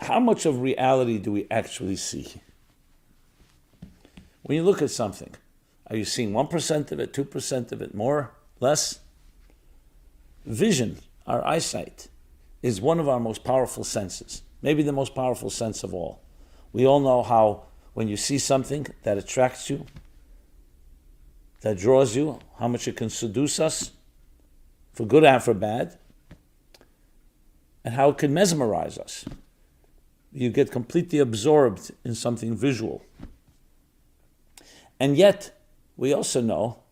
how much of reality do we actually see? When you look at something, are you seeing 1% of it, 2% of it, more, less? Vision, our eyesight, is one of our most powerful senses, maybe the most powerful sense of all. We all know how when you see something that attracts you, that draws you, how much it can seduce us, for good and for bad, and how it can mesmerize us. You get completely absorbed in something visual. And yet, we also know,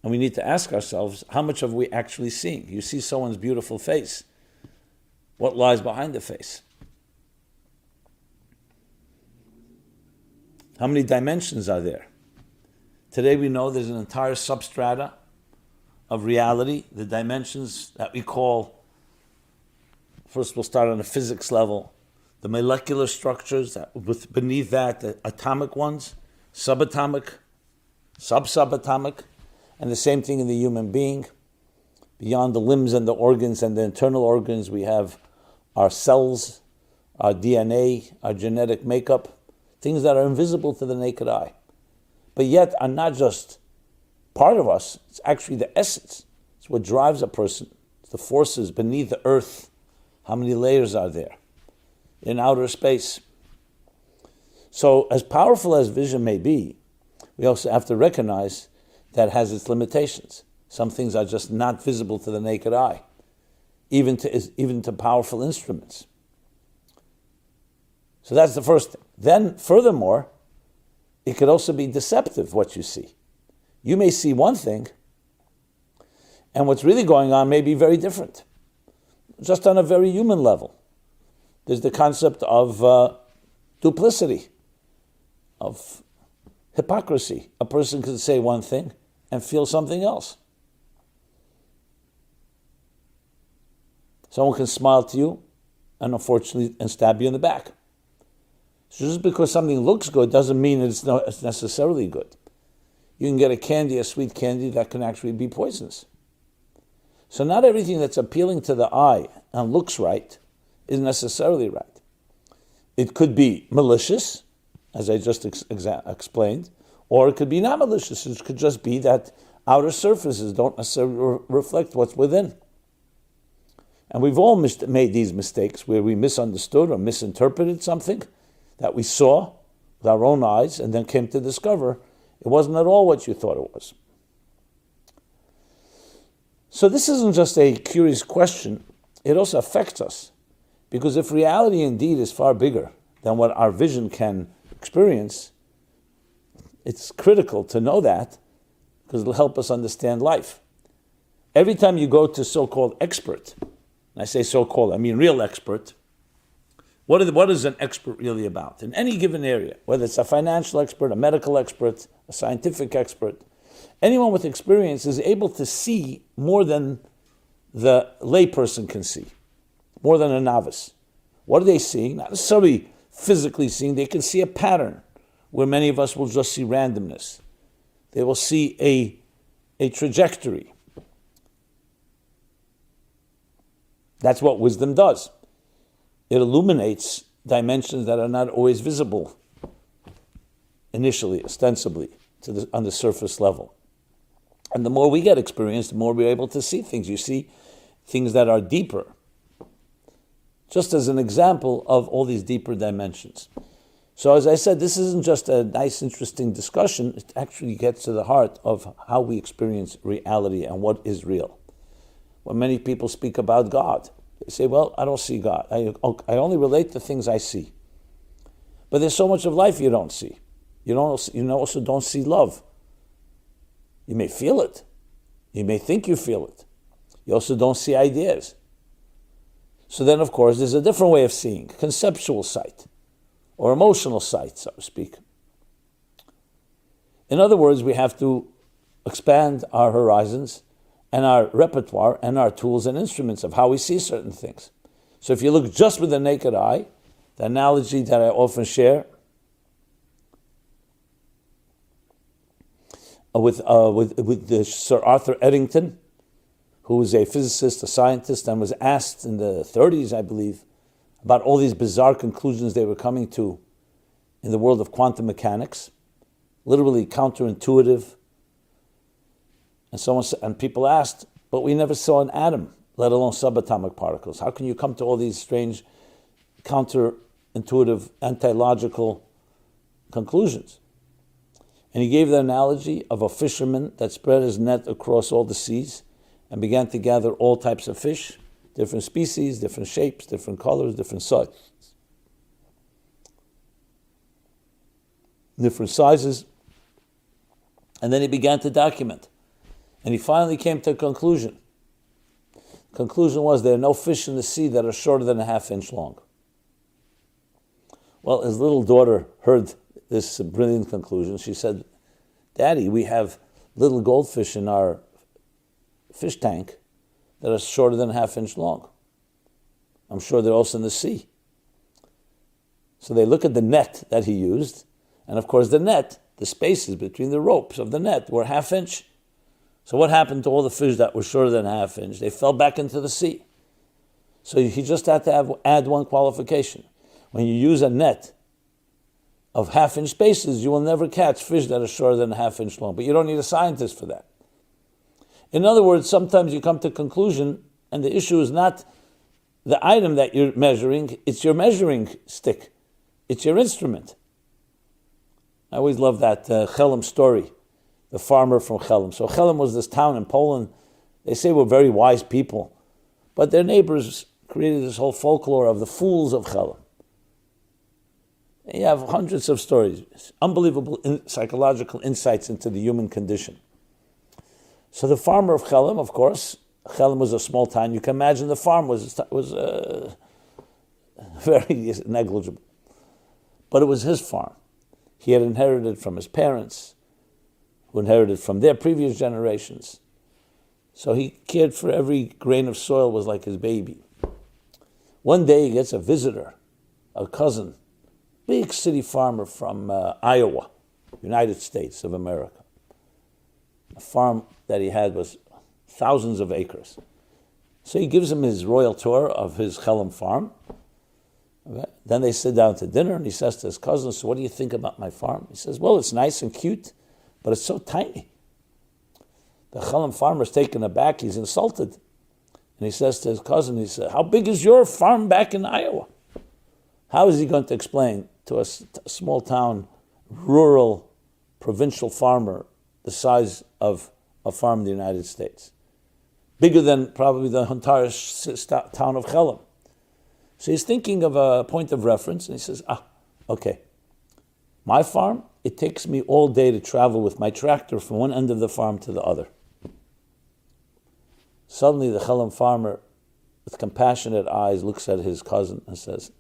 and we need to ask ourselves, how much are we actually seeing? You see someone's beautiful face. What lies behind the face? How many dimensions are there? Today we know there's an entire substrata of reality, the dimensions that we call, first we'll start on the physics level, the molecular structures, that beneath that, the atomic ones, subatomic, sub-subatomic, and the same thing in the human being. Beyond the limbs and the organs and the internal organs, we have our cells, our DNA, our genetic makeup, things that are invisible to the naked eye, but yet are not just part of us, it's actually the essence. It's what drives a person. It's the forces beneath the earth. How many layers are there in outer space? So as powerful as vision may be, we also have to recognize that it has its limitations. Some things are just not visible to the naked eye, even to powerful instruments. So that's the first thing. Then, furthermore, it could also be deceptive, what you see. You may see one thing, and what's really going on may be very different, just on a very human level. There's the concept of duplicity, of hypocrisy. A person can say one thing and feel something else. Someone can smile to you and unfortunately stab you in the back. So just because something looks good doesn't mean it's necessarily good. You can get a candy, a sweet candy, that can actually be poisonous. So not everything that's appealing to the eye and looks right is necessarily right. It could be malicious, as I just explained, or it could be not malicious. It could just be that outer surfaces don't necessarily reflect what's within. And we've all made these mistakes where we misunderstood or misinterpreted something that we saw with our own eyes and then came to discover it wasn't at all what you thought it was. So this isn't just a curious question, it also affects us. Because if reality indeed is far bigger than what our vision can experience, it's critical to know that because it'll help us understand life. Every time you go to so-called expert, and I say so-called, I mean real expert, what is an expert really about? In any given area, whether it's a financial expert, a medical expert, a scientific expert, anyone with experience is able to see more than the layperson can see, more than a novice. What are they seeing? Not necessarily physically seeing, they can see a pattern where many of us will just see randomness. They will see a trajectory. That's what wisdom does. It illuminates dimensions that are not always visible initially, ostensibly, on the surface level. And the more we get experience, the more we're able to see things. You see things that are deeper. Just as an example of all these deeper dimensions. So as I said, this isn't just a nice, interesting discussion. It actually gets to the heart of how we experience reality and what is real. When many people speak about God, they say, well, I don't see God. I only relate to things I see. But there's so much of life you don't see. You also don't see love. You may feel it. You may think you feel it. You also don't see ideas. So then, of course, there's a different way of seeing, conceptual sight, or emotional sight, so to speak. In other words, we have to expand our horizons and our repertoire and our tools and instruments of how we see certain things. So if you look just with the naked eye, the analogy that I often share with the Sir Arthur Eddington, who was a physicist, a scientist, and was asked in the 30s, I believe, about all these bizarre conclusions they were coming to in the world of quantum mechanics, literally counterintuitive. And people asked, but we never saw an atom, let alone subatomic particles. How can you come to all these strange counterintuitive, anti-logical conclusions? And he gave the analogy of a fisherman that spread his net across all the seas and began to gather all types of fish, different species, different shapes, different colors, different sizes. And then he began to document. And he finally came to a conclusion. The conclusion was there are no fish in the sea that are shorter than a half-inch long. Well, his little daughter heard this brilliant conclusion. She said, Daddy, we have little goldfish in our fish tank that are shorter than a half-inch long. I'm sure they're also in the sea. So they look at the net that he used, and of course the net, the spaces between the ropes of the net were half-inch. So what happened to all the fish that were shorter than a half-inch? They fell back into the sea. So he just had to add one qualification. When you use a net of half-inch spaces, you will never catch fish that are shorter than a half-inch long. But you don't need a scientist for that. In other words, sometimes you come to a conclusion, and the issue is not the item that you're measuring, it's your measuring stick. It's your instrument. I always love that Chelm story, the farmer from Chelm. So Chelm was this town in Poland. They say were very wise people, but their neighbors created this whole folklore of the fools of Chelm. And you have hundreds of stories, unbelievable psychological insights into the human condition. So the farmer of Chelm, of course, Chelm was a small town. You can imagine the farm was very negligible. But it was his farm. He had inherited from his parents, who inherited from their previous generations. So he cared for every grain of soil, was like his baby. One day he gets a visitor, a cousin, big city farmer from Iowa, United States of America. The farm that he had was thousands of acres. So he gives him his royal tour of his Chelm farm. Okay. Then they sit down to dinner, and he says to his cousin, so what do you think about my farm? He says, well, it's nice and cute, but it's so tiny. The Chelm farmer's taken aback, he's insulted. And he says to his cousin, he says, how big is your farm back in Iowa? How is he going to explain to a small town, rural, provincial farmer the size of a farm in the United States? Bigger than probably the entire town of Chelm. So he's thinking of a point of reference, and he says, okay. My farm, it takes me all day to travel with my tractor from one end of the farm to the other. Suddenly the Chelm farmer, with compassionate eyes, looks at his cousin and says,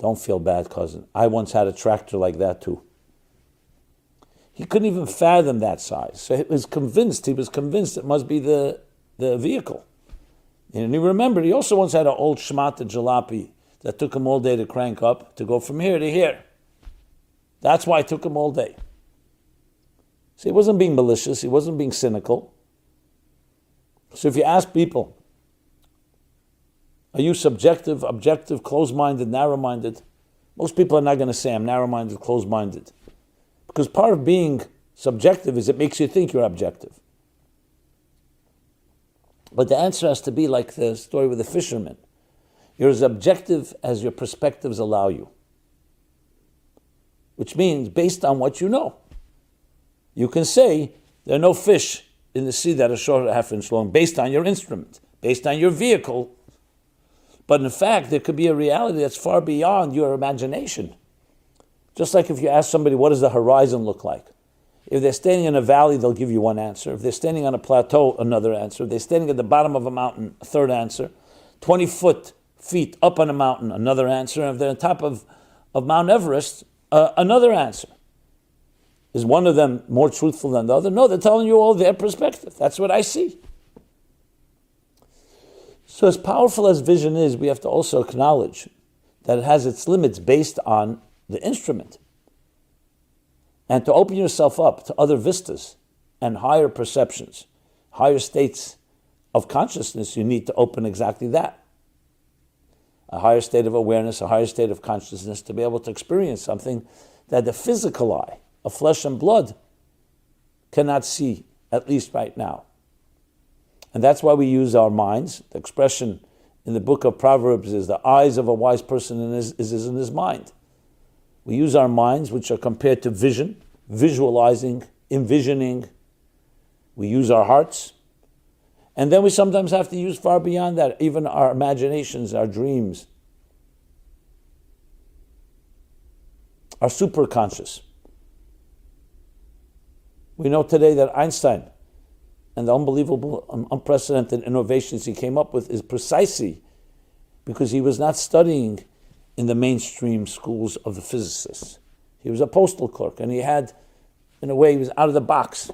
don't feel bad, cousin. I once had a tractor like that too. He couldn't even fathom that size. So he was convinced it must be the vehicle. And he remembered he also once had an old shmata jalopy that took him all day to crank up, to go from here to here. That's why it took him all day. So he wasn't being malicious, he wasn't being cynical. So if you ask people, are you subjective, objective, closed-minded, narrow-minded? Most people are not going to say I'm narrow-minded, closed-minded. Because part of being subjective is it makes you think you're objective. But the answer has to be like the story with the fisherman. You're as objective as your perspectives allow you. Which means, based on what you know, you can say there are no fish in the sea that are shorter than a half-inch long, based on your instrument, based on your vehicle. But in fact, there could be a reality that's far beyond your imagination. Just like if you ask somebody, what does the horizon look like? If they're standing in a valley, they'll give you one answer. If they're standing on a plateau, another answer. If they're standing at the bottom of a mountain, a third answer. 20 feet up on a mountain, another answer. And if they're on top of Mount Everest, another answer. Is one of them more truthful than the other? No, they're telling you all their perspective. That's what I see. So as powerful as vision is, we have to also acknowledge that it has its limits based on the instrument. And to open yourself up to other vistas and higher perceptions, higher states of consciousness, you need to open exactly that. a higher state of awareness, a higher state of consciousness, to be able to experience something that the physical eye of flesh and blood cannot see, at least right now. And that's why we use our minds. The expression in the book of Proverbs is the eyes of a wise person is in his mind. We use our minds, which are compared to vision, visualizing, envisioning. We use our hearts. And then we sometimes have to use far beyond that, even our imaginations, our dreams, our superconscious. We know today that Einstein and the unbelievable, unprecedented innovations he came up with is precisely because he was not studying in the mainstream schools of the physicists. He was a postal clerk, and he had, in a way, he was out of the box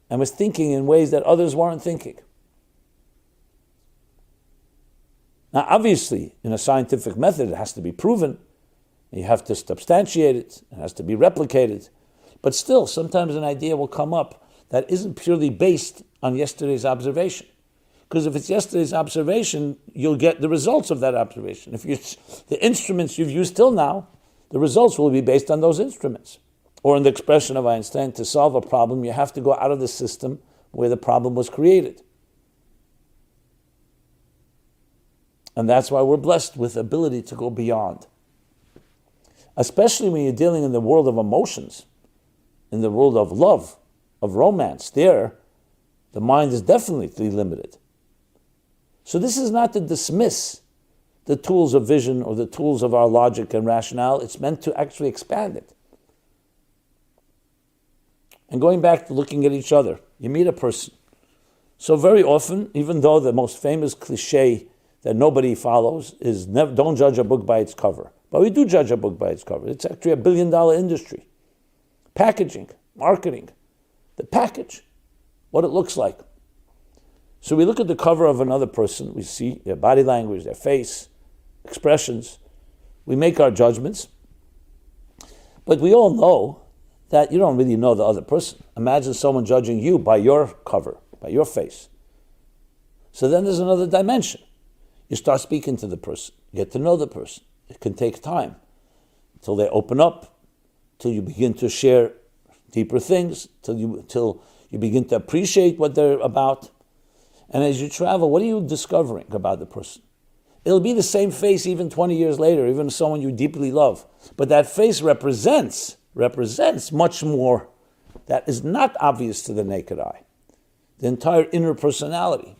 and was thinking in ways that others weren't thinking. Now, obviously, in a scientific method, it has to be proven. You have to substantiate it. It has to be replicated. But still, sometimes an idea will come up that isn't purely based on yesterday's observation. Because if it's yesterday's observation, you'll get the results of that observation. If the instruments you've used till now, the results will be based on those instruments. Or in the expression of Einstein, to solve a problem, you have to go out of the system where the problem was created. And that's why we're blessed with the ability to go beyond. Especially when you're dealing in the world of emotions, in the world of love, of romance. There, the mind is definitely limited. So this is not to dismiss the tools of vision or the tools of our logic and rationale. It's meant to actually expand it. And going back to looking at each other, you meet a person. So very often, even though the most famous cliche that nobody follows is don't judge a book by its cover. But we do judge a book by its cover. It's actually $1 billion industry. Packaging, marketing, the package, what it looks like. So we look at the cover of another person, we see their body language, their face, expressions. We make our judgments. But we all know that you don't really know the other person. Imagine someone judging you by your cover, by your face. So then there's another dimension. You start speaking to the person, get to know the person. It can take time until they open up, till you begin to share deeper things, till you begin to appreciate what they're about. And as you travel, what are you discovering about the person? It'll be the same face even 20 years later, even someone you deeply love. But that face represents much more that is not obvious to the naked eye. The entire inner personality.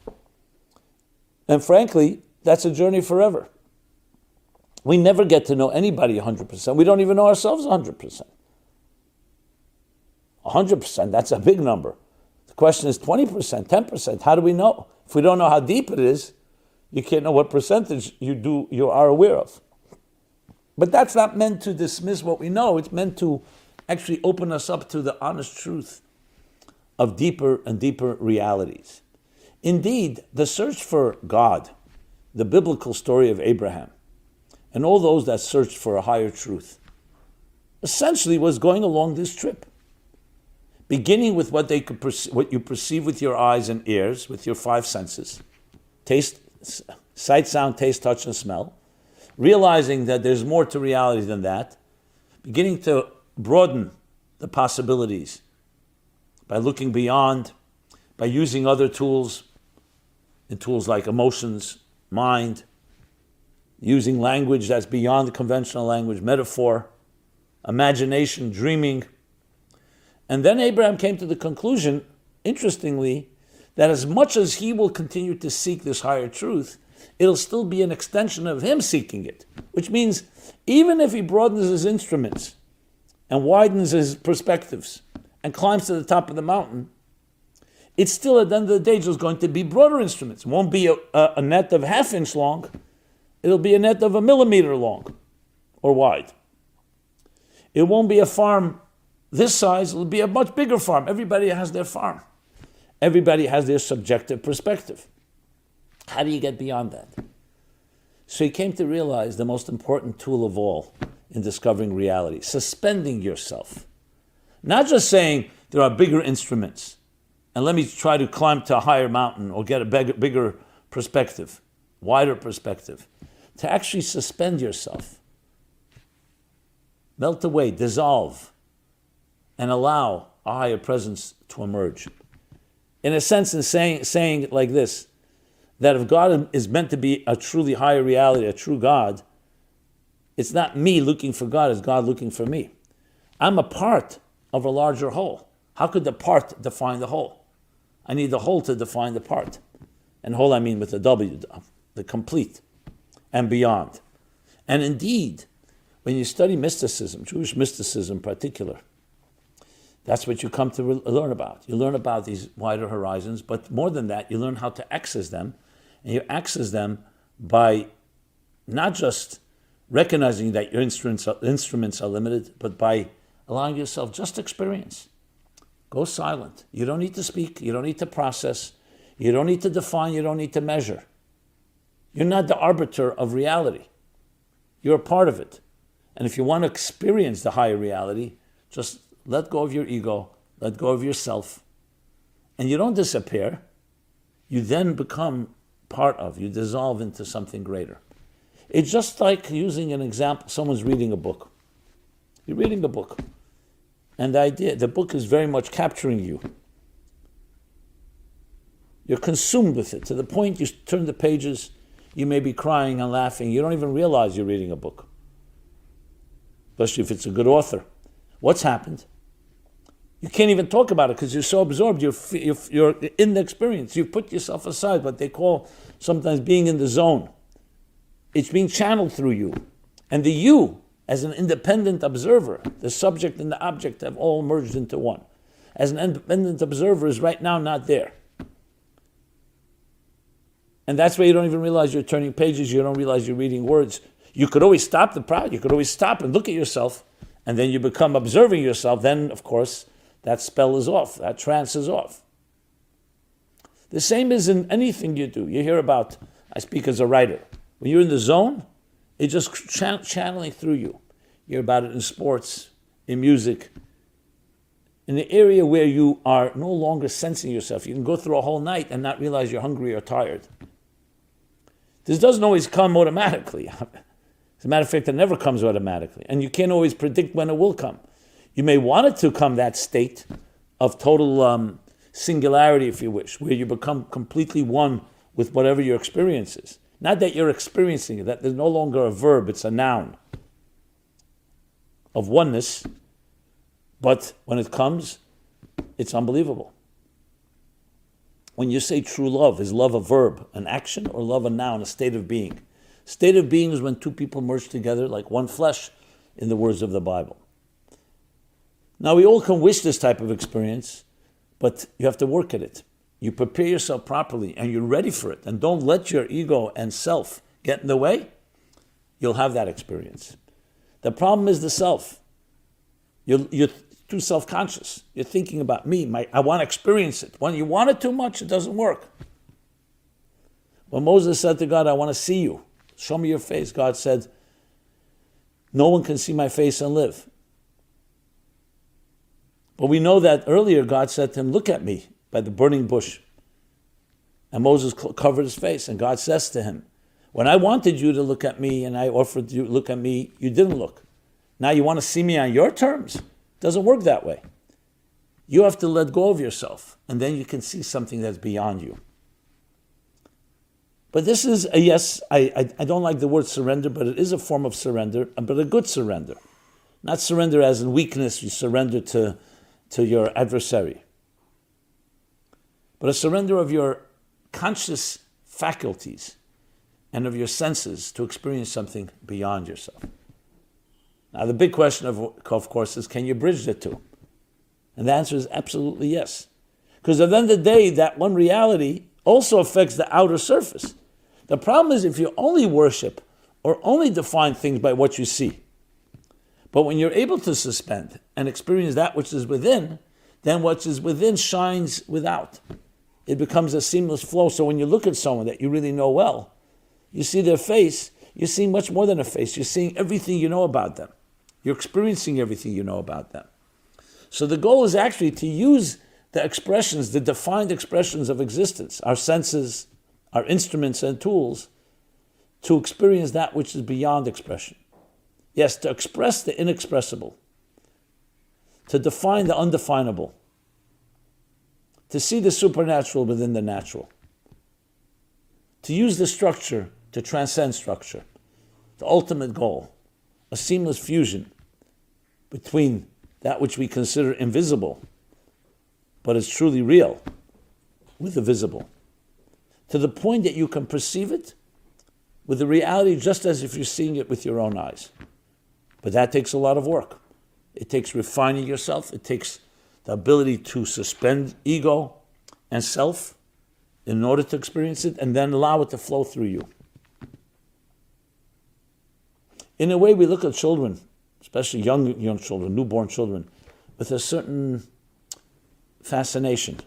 And frankly, that's a journey forever. We never get to know anybody 100%. We don't even know ourselves 100%. 100%, that's a big number. The question is 20%, 10%. How do we know? If we don't know how deep it is, you can't know what percentage you are aware of. But that's not meant to dismiss what we know. It's meant to actually open us up to the honest truth of deeper and deeper realities. Indeed, the search for God, the biblical story of Abraham, and all those that searched for a higher truth, essentially was going along this trip. Beginning with what you perceive with your eyes and ears, with your 5 senses, taste, sight, sound, taste, touch, and smell, realizing that there's more to reality than that, beginning to broaden the possibilities by looking beyond, by using other tools, and tools like emotions, mind, using language that's beyond the conventional language, metaphor, imagination, dreaming. And then Abraham came to the conclusion, interestingly, that as much as he will continue to seek this higher truth, it'll still be an extension of him seeking it. Which means, even if he broadens his instruments and widens his perspectives and climbs to the top of the mountain, it's still at the end of the day just going to be broader instruments. It won't be a net of 1/2 inch long. It'll be a net of 1 millimeter long or wide. It won't be a farm this size. It'll be a much bigger farm. Everybody has their farm. Everybody has their subjective perspective. How do you get beyond that? So he came to realize the most important tool of all in discovering reality, suspending yourself. Not just saying there are bigger instruments and let me try to climb to a higher mountain or get a bigger perspective, wider perspective. to actually suspend yourself, melt away, dissolve, and allow a higher presence to emerge. In a sense, in saying it like this, that if God is meant to be a truly higher reality, a true God, it's not me looking for God, it's God looking for me. I'm a part of a larger whole. How could the part define the whole? I need the whole to define the part. And whole I mean with a W, the complete and beyond. And indeed, when you study mysticism, Jewish mysticism in particular, that's what you come to learn about. You learn about these wider horizons, but more than that, you learn how to access them. And you access them by not just recognizing that your instruments are limited, but by allowing yourself just experience. Go silent. You don't need to speak. You don't need to process. You don't need to define. You don't need to measure. You're not the arbiter of reality. You're a part of it. And if you want to experience the higher reality, just let go of your ego, let go of yourself, and you don't disappear. You then become part of, you dissolve into something greater. It's just like using an example, someone's reading a book. You're reading a book, and the book is very much capturing you. You're consumed with it, to the point you turn the pages, you may be crying and laughing, you don't even realize you're reading a book. Especially if it's a good author. What's happened? You can't even talk about it because you're so absorbed. You're in the experience. You put yourself aside, what they call sometimes being in the zone. It's being channeled through you. And the you, as an independent observer, the subject and the object have all merged into one. As an independent observer is right now not there. And that's why you don't even realize you're turning pages. You don't realize you're reading words. You could always stop the project. You could always stop and look at yourself. And then you become observing yourself. Then, of course, that spell is off. That trance is off. The same is in anything you do. You hear about, I speak as a writer. When you're in the zone, it's just channeling through you. You hear about it in sports, in music, in the area where you are no longer sensing yourself. You can go through a whole night and not realize you're hungry or tired. This doesn't always come automatically. As a matter of fact, it never comes automatically. And you can't always predict when it will come. You may want it to come, that state of total singularity, if you wish, where you become completely one with whatever your experience is. Not that you're experiencing it, that there's no longer a verb, it's a noun of oneness. But when it comes, it's unbelievable. When you say true love, is love a verb, an action, or love a noun, a state of being? State of being is when two people merge together like one flesh, in the words of the Bible. Now, we all can wish this type of experience, but you have to work at it. You prepare yourself properly, and you're ready for it. And don't let your ego and self get in the way. You'll have that experience. The problem is the self. You're too self-conscious. You're thinking about me. I want to experience it. When you want it too much, it doesn't work. When Moses said to God, I want to see you. Show me your face. God said, no one can see my face and live. But we know that earlier God said to him, look at me by the burning bush. And Moses covered his face. And God says to him, when I wanted you to look at me and I offered you to look at me, you didn't look. Now you want to see me on your terms? It doesn't work that way. You have to let go of yourself. And then you can see something that's beyond you. But this is a yes, I don't like the word surrender, but it is a form of surrender, but a good surrender. Not surrender as in weakness, you surrender to your adversary. But a surrender of your conscious faculties and of your senses to experience something beyond yourself. Now the big question of course is, can you bridge the two? And the answer is absolutely yes. Because at the end of the day, that one reality also affects the outer surface. The problem is if you only worship or only define things by what you see. But when you're able to suspend and experience that which is within, then what is within shines without. It becomes a seamless flow. So when you look at someone that you really know well, you see their face, you're seeing much more than a face. You're seeing everything you know about them. You're experiencing everything you know about them. So the goal is actually to use the expressions, the defined expressions of existence, our senses, our instruments and tools, to experience that which is beyond expression. Yes, to express the inexpressible, to define the undefinable, to see the supernatural within the natural, to use the structure to transcend structure, the ultimate goal, a seamless fusion between that which we consider invisible, but is truly real, with the visible, to the point that you can perceive it with the reality just as if you're seeing it with your own eyes. But that takes a lot of work. It takes refining yourself. It takes the ability to suspend ego and self in order to experience it, and then allow it to flow through you. In a way, we look at children, especially young children, newborn children, with a certain fascination,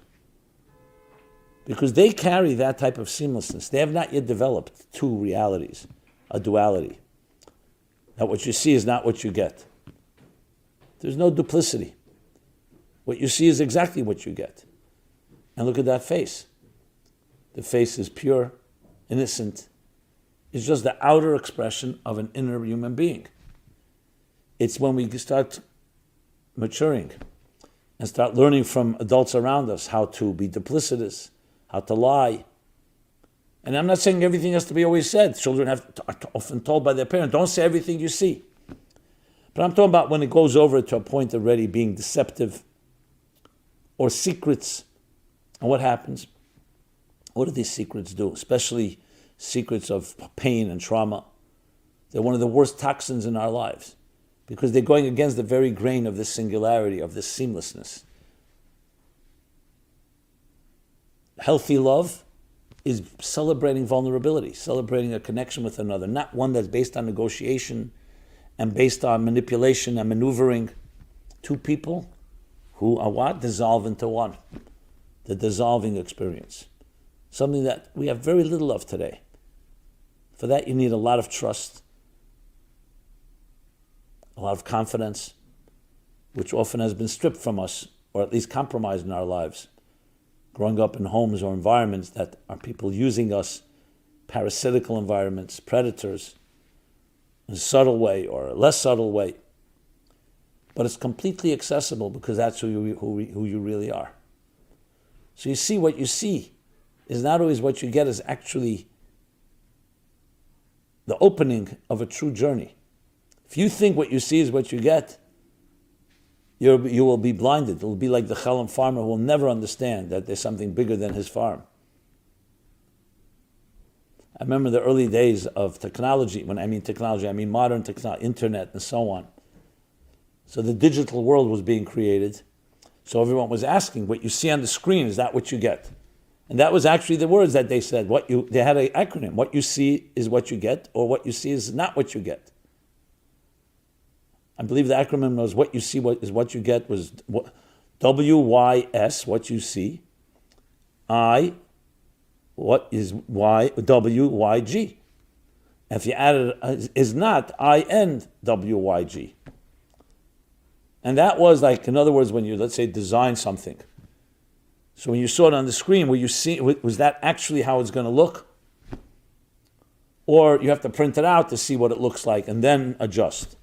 because they carry that type of seamlessness. They have not yet developed two realities, a duality. That what you see is not what you get. There's no duplicity. What you see is exactly what you get. And look at that face. The face is pure, innocent. It's just the outer expression of an inner human being. It's when we start maturing and start learning from adults around us how to be duplicitous, how to lie. And I'm not saying everything has to be always said. Children are often told by their parents, don't say everything you see. But I'm talking about when it goes over to a point already being deceptive or secrets. And what happens? What do these secrets do? Especially secrets of pain and trauma. They're one of the worst toxins in our lives because they're going against the very grain of this singularity, of this seamlessness. Healthy love is celebrating vulnerability, celebrating a connection with another, not one that's based on negotiation and based on manipulation and maneuvering. Two people who are what? Dissolve into one. The dissolving experience. Something that we have very little of today. For that you need a lot of trust, a lot of confidence, which often has been stripped from us, or at least compromised in our lives. Growing up in homes or environments that are people using us, parasitical environments, predators, in a subtle way or a less subtle way. But it's completely accessible because that's who you really are. So you see, what you see is not always what you get, is actually the opening of a true journey. If you think what you see is what you get, you will be blinded. It will be like the Chalem farmer who will never understand that there's something bigger than his farm. I remember the early days of technology. When I mean technology, I mean modern technology, internet and so on. So the digital world was being created. So everyone was asking, what you see on the screen, is that what you get? And that was actually the words that they said. They had an acronym. What you see is what you get, or what you see is not what you get. I believe the acronym was what you see is what you get was WYS, what you see. I, what is Y, WYG. And if you added is not INWYG. And that was like, in other words, when you, let's say, design something. So when you saw it on the screen, were you see, was that actually how it's going to look? Or you have to print it out to see what it looks like and then adjust.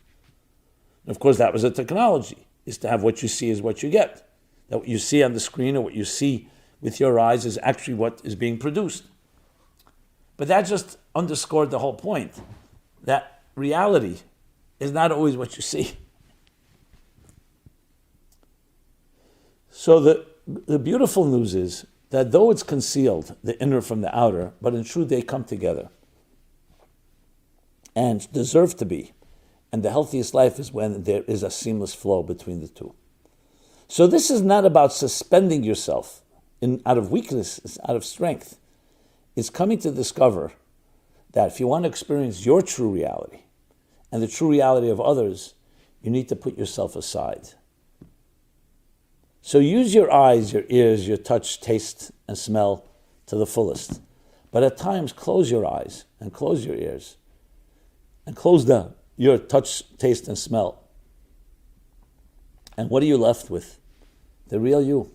And of course, that was a technology, is to have what you see is what you get. That what you see on the screen or what you see with your eyes is actually what is being produced. But that just underscored the whole point, that reality is not always what you see. So the beautiful news is that though it's concealed, the inner from the outer, but in truth they come together and deserve to be. And the healthiest life is when there is a seamless flow between the two. So this is not about suspending yourself out of weakness, it's out of strength. It's coming to discover that if you want to experience your true reality and the true reality of others, you need to put yourself aside. So use your eyes, your ears, your touch, taste, and smell to the fullest. But at times, close your eyes and close your ears and close your touch, taste, and smell. And what are you left with? The real you.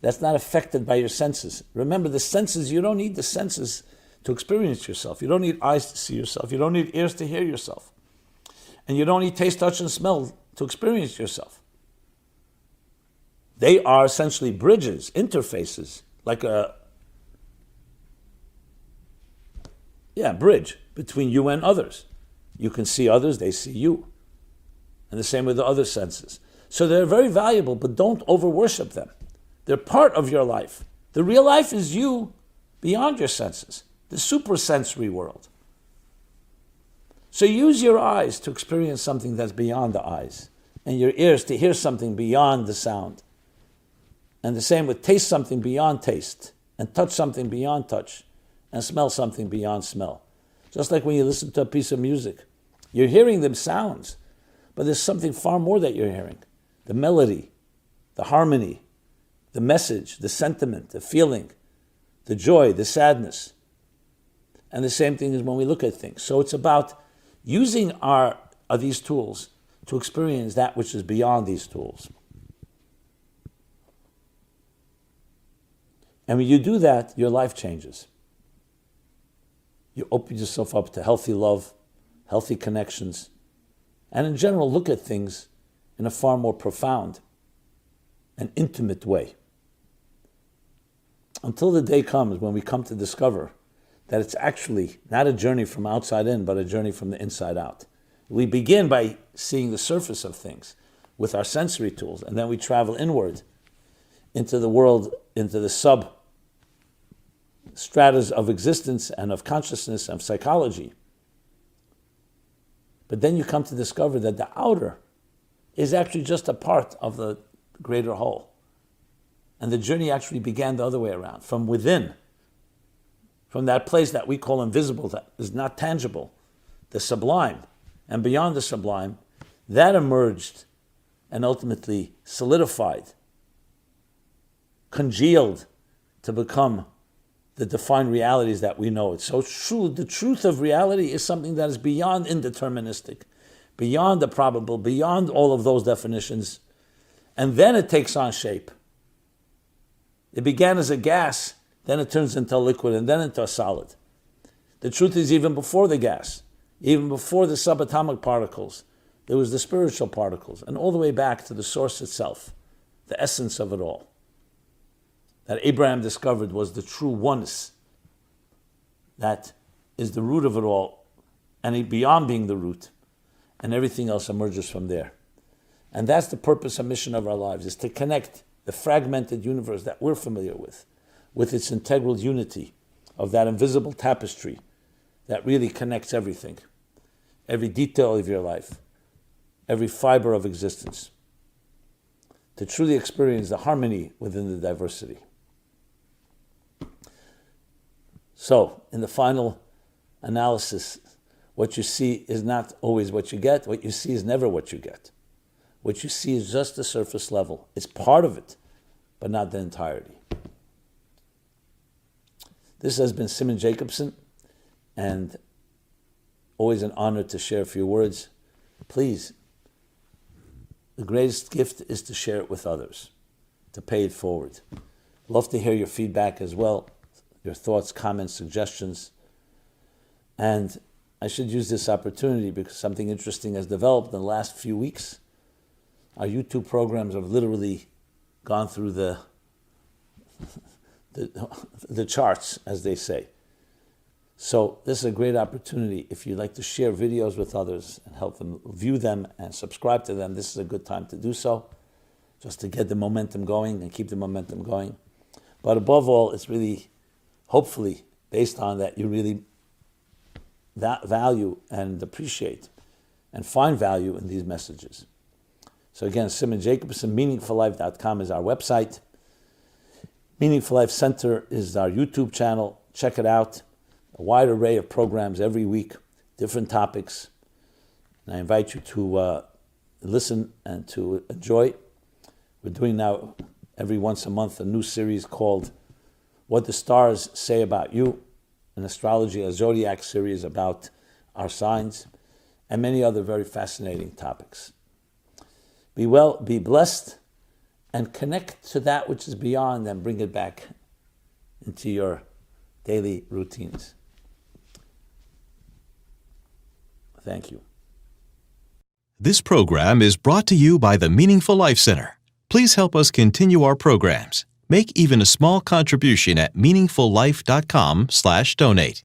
That's not affected by your senses. Remember, the senses, you don't need the senses to experience yourself. You don't need eyes to see yourself. You don't need ears to hear yourself. And you don't need taste, touch, and smell to experience yourself. They are essentially bridges, interfaces, like a bridge between you and others. You can see others, they see you. And the same with the other senses. So they're very valuable, but don't over-worship them. They're part of your life. The real life is you beyond your senses, the supersensory world. So use your eyes to experience something that's beyond the eyes, and your ears to hear something beyond the sound. And the same with taste something beyond taste, and touch something beyond touch, and smell something beyond smell. Just like when you listen to a piece of music, you're hearing them sounds, but there's something far more that you're hearing. The melody, the harmony, the message, the sentiment, the feeling, the joy, the sadness. And the same thing is when we look at things. So it's about using these tools to experience that which is beyond these tools. And when you do that, your life changes. You open yourself up to healthy love, healthy connections, and in general, look at things in a far more profound and intimate way. Until the day comes when we come to discover that it's actually not a journey from outside in, but a journey from the inside out. We begin by seeing the surface of things with our sensory tools, and then we travel inward into the world, into the sub-stratas of existence and of consciousness and of psychology. But then you come to discover that the outer is actually just a part of the greater whole. And the journey actually began the other way around, from within, from that place that we call invisible, that is not tangible, the sublime. And beyond the sublime, that emerged and ultimately solidified, congealed to become the defined realities that we know. It's so true. The truth of reality is something that is beyond indeterministic, beyond the probable, beyond all of those definitions. And then it takes on shape. It began as a gas, then it turns into a liquid, and then into a solid. The truth is even before the gas, even before the subatomic particles, there was the spiritual particles, and all the way back to the source itself, the essence of it all. That Abraham discovered was the true oneness, that is the root of it all, and beyond being the root, and everything else emerges from there. And that's the purpose and mission of our lives, is to connect the fragmented universe that we're familiar with its integral unity of that invisible tapestry that really connects everything, every detail of your life, every fiber of existence, to truly experience the harmony within the diversity. So, in the final analysis, what you see is not always what you get. What you see is never what you get. What you see is just the surface level. It's part of it, but not the entirety. This has been Simon Jacobson, and always an honor to share a few words. Please, the greatest gift is to share it with others, to pay it forward. Love to hear your feedback as well, your thoughts, comments, suggestions. And I should use this opportunity because something interesting has developed in the last few weeks. Our YouTube programs have literally gone through the charts, as they say. So this is a great opportunity. If you'd like to share videos with others and help them view them and subscribe to them, this is a good time to do so, just to get the momentum going and keep the momentum going. But above all, it's really, hopefully, based on that, you really value and appreciate and find value in these messages. So again, Simon Jacobson, meaningfullife.com is our website. Meaningful Life Center is our YouTube channel. Check it out. A wide array of programs every week, different topics. And I invite you to listen and to enjoy. We're doing now, every once a month, a new series called What the Stars Say About You, an astrology, a zodiac series about our signs, and many other very fascinating topics. Be well, be blessed, and connect to that which is beyond and bring it back into your daily routines. Thank you. This program is brought to you by the Meaningful Life Center. Please help us continue our programs. Make even a small contribution at meaningfullife.com/donate.